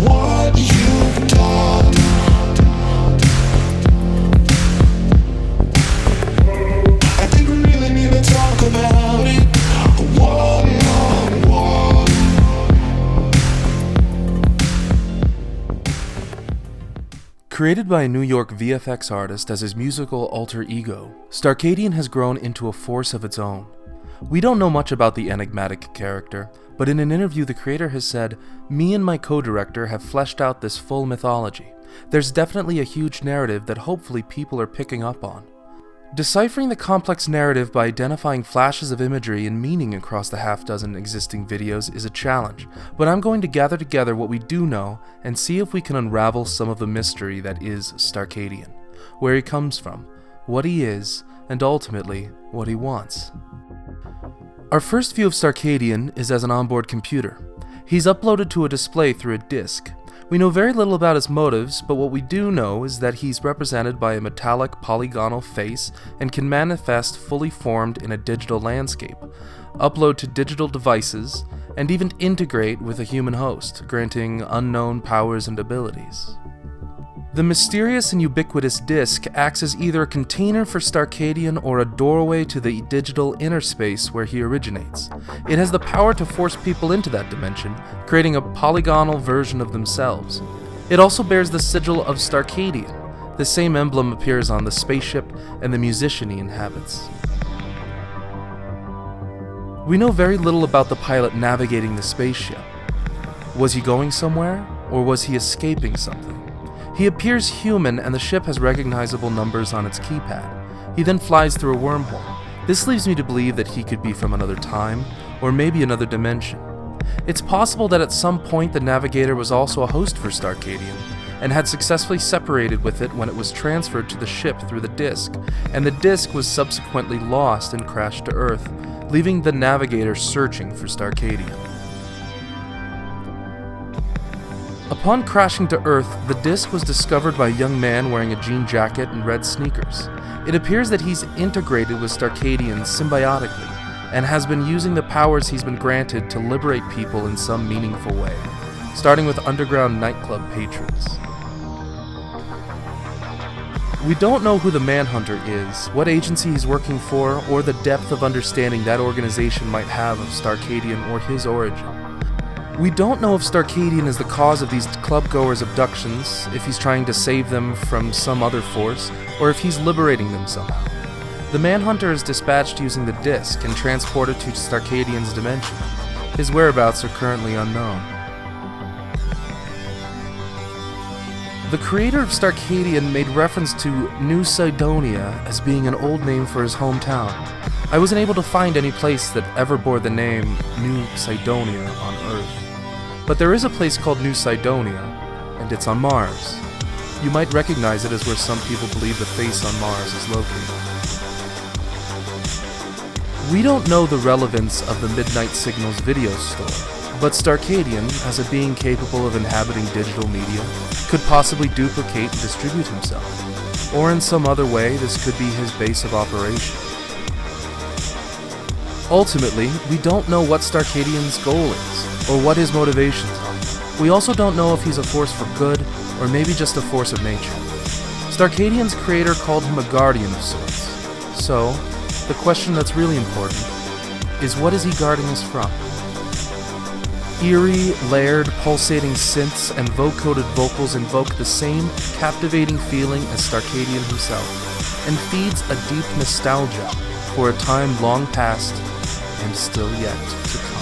what you've done. I think we really need to talk about it one-on-one. Created by a New York VFX artist as his musical alter ego, Starcadian has grown into a force of its own. We don't know much about the enigmatic character, but in an interview the creator has said, "Me and my co-director have fleshed out this full mythology. There's definitely a huge narrative that hopefully people are picking up on." Deciphering the complex narrative by identifying flashes of imagery and meaning across the half-dozen existing videos is a challenge, but I'm going to gather together what we do know and see if we can unravel some of the mystery that is Starcadian, where he comes from, what he is, and ultimately, what he wants. Our first view of Starcadian is as an onboard computer. He's uploaded to a display through a disk. We know very little about his motives, but what we do know is that he's represented by a metallic polygonal face and can manifest fully formed in a digital landscape, upload to digital devices, and even integrate with a human host, granting unknown powers and abilities. The mysterious and ubiquitous disk acts as either a container for Starcadian or a doorway to the digital inner space where he originates. It has the power to force people into that dimension, creating a polygonal version of themselves. It also bears the sigil of Starcadian. The same emblem appears on the spaceship and the musician he inhabits. We know very little about the pilot navigating the spaceship. Was he going somewhere, or was he escaping something? He appears human and the ship has recognizable numbers on its keypad. He then flies through a wormhole. This leaves me to believe that he could be from another time, or maybe another dimension. It's possible that at some point the navigator was also a host for Starcadian, and had successfully separated with it when it was transferred to the ship through the disk, and the disk was subsequently lost and crashed to Earth, leaving the navigator searching for Starcadian. Upon crashing to Earth, the disc was discovered by a young man wearing a jean jacket and red sneakers. It appears that he's integrated with Starcadian symbiotically, and has been using the powers he's been granted to liberate people in some meaningful way, starting with underground nightclub patrons. We don't know who the Manhunter is, what agency he's working for, or the depth of understanding that organization might have of Starcadian or his origin. We don't know if Starcadian is the cause of these club-goers' abductions, if he's trying to save them from some other force, or if he's liberating them somehow. The Manhunter is dispatched using the disk and transported to Starcadian's dimension. His whereabouts are currently unknown. The creator of Starcadian made reference to New Cydonia as being an old name for his hometown. I wasn't able to find any place that ever bore the name New Cydonia on Earth. But there is a place called New Cydonia, and it's on Mars. You might recognize it as where some people believe the face on Mars is located. We don't know the relevance of the Midnight Signals video store, but Starcadian, as a being capable of inhabiting digital media, could possibly duplicate and distribute himself. Or in some other way, this could be his base of operation. Ultimately, we don't know what Starcadian's goal is, or what his motivations are. We also don't know if he's a force for good, or maybe just a force of nature. Starcadian's creator called him a guardian of sorts. So, the question that's really important is, what is he guarding us from? Eerie, layered, pulsating synths and vocoder vocals invoke the same captivating feeling as Starcadian himself, and feeds a deep nostalgia for a time long past and still yet to come.